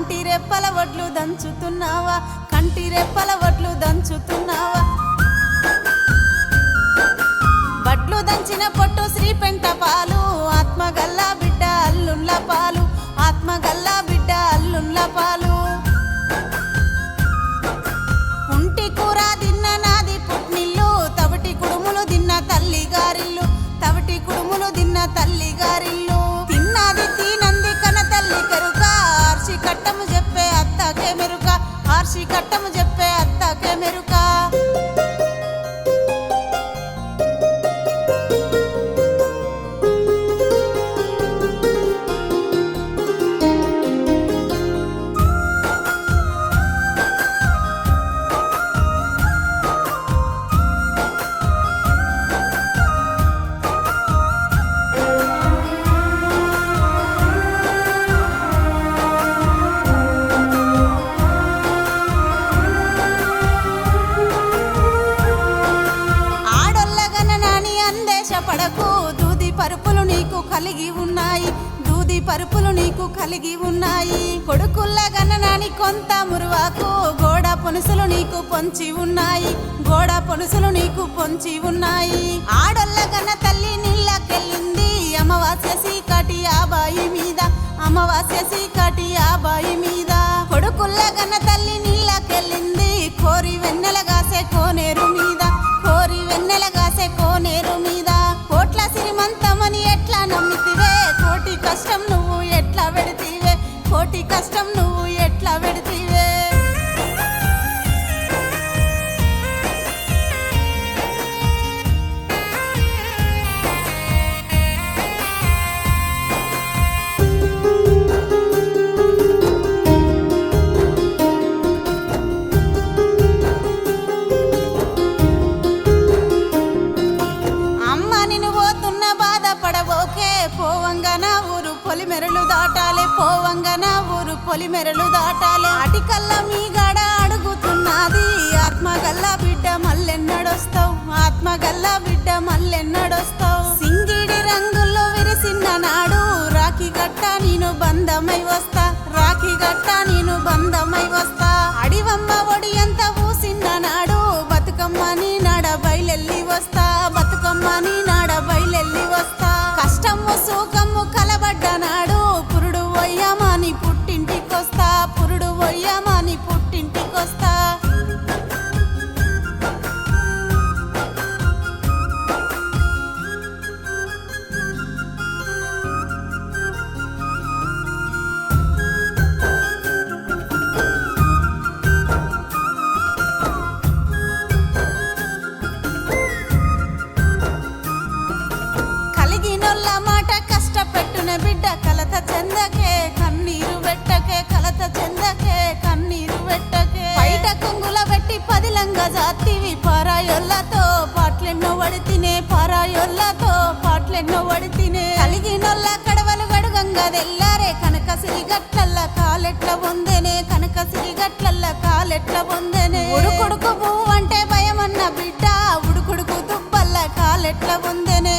కంటి రెప్పల వడ్లు దంచుతున్నావా, కంటి రెప్పల వడ్లు దంచుతున్నావా. వడ్లు దంచిన పొట్టు శ్రీ పెంట పాలు, ఆత్మగల్లా బిడ్డ అల్లుళ్ళ పాలు, ఆత్మగల్లా బిడ్డ అల్లుళ్ళ పాలు. ఉంటి కూర తిన్న నాది పుట్నిల్లు, తవిటి కుడుములు తిన్న తల్లి గారిల్లు, తవిటి కుడుములు తిన్న తల్లి గారిల్లు. తిన్నది తినంది కన తల్లి కెరుక, ఆర్షి కట్టము చెప్పే అత్తకే మెరుక, ఆర్షి కట్టము చెప్పే అత్తకే మెరుక. పడకు దూది పరుపులు నీకు కలిగి ఉన్నాయి, దూది పరుపులు నీకు కలిగి ఉన్నాయి. కొడుకుల్ల గన్ననాని కొంత మురువాకు, గోడ పొనుసులు నీకు పొంచి ఉన్నాయి, గోడ పొనుసులు నీకు పొంచి ఉన్నాయి. ఆడొల్ల గన్న తల్లి నీళ్ళకెళ్ళింది, అమావాస్య సీకటి ఆబాయి మీద, అమావాస్య సీకటి ఆబాయి మీద. కొడుకుల్ల గన్న తల్లి నీళ్ళకెళ్ళింది, కోరి వెన్నెలగాసే కోనేరు మీద, కోరి వెన్నెలగాసే కోనేరు మీద. కోట్ల సిరిమంతమని ఎట్లా నమ్మితివే, కోటి కష్టం నువ్వు ఎట్లా పెడితివే, కోటి కష్టం నువ్వు ఎట్లా పెడితివే. పోవంగన ఊరు పొలిమెరలు దాటాలే, పోవంగన ఊరు పొలిమెరలు దాటాలే. అటికల్లా మీ గడ అడుగుతున్నది, ఆత్మగల్లా బిడ్డ మల్లెన్నడొస్తావు, ఆత్మగల్లా బిడ్డ మల్లెన్నడొస్తావు. సింగిడి రంగుల్లో విరిసిన నాడు, రాఖీ గట్ట నేను బంధమై వస్తా, రాఖీ గట్ట నేను బంధమై వస్తా. అడివమ్మ ఒడి ఎంత ఊసిన నాడు, బతుకమ్మ నీ నాడ బయలెల్లి వస్తా, బతుకమ్మ నీ నాడ బయలెల్లి వస్తా. కష్టము సుఖము కలబడ్డ నాడు, పురుడు వయ్యమాని పుట్టింటికొస్తా, పురుడు వయ్యమాని పుట్టింటికొస్తా. కలిగినొల్ల మాట కష్టపెట్టున బిడ్డ, కలత చెందకే కన్నీరు పెట్టకే, కలత చెందకే కన్నీరు పెట్టకే. బయట కొంగుల పెట్టి పదిలంగా జాతివి, పారాయొల్లతో పాటలెన్నో వడితినే, పారాయొల్లతో పాటలెన్నో వడితినే. కలిగినొల్ల కడవలు గడుగంగా తెల్లారే, కనక సిరిగట్లల్ల కాలెట్ల పొందెనే, కనక సిరిగట్లల్ల కాలెట్ల పొందెనే. ఉడుకుడుకు పువ్వు అంటే భయమన్న బిడ్డ, ఉడుకుడుకు దుబ్బల్ల కాలెట్ల పొందెనే.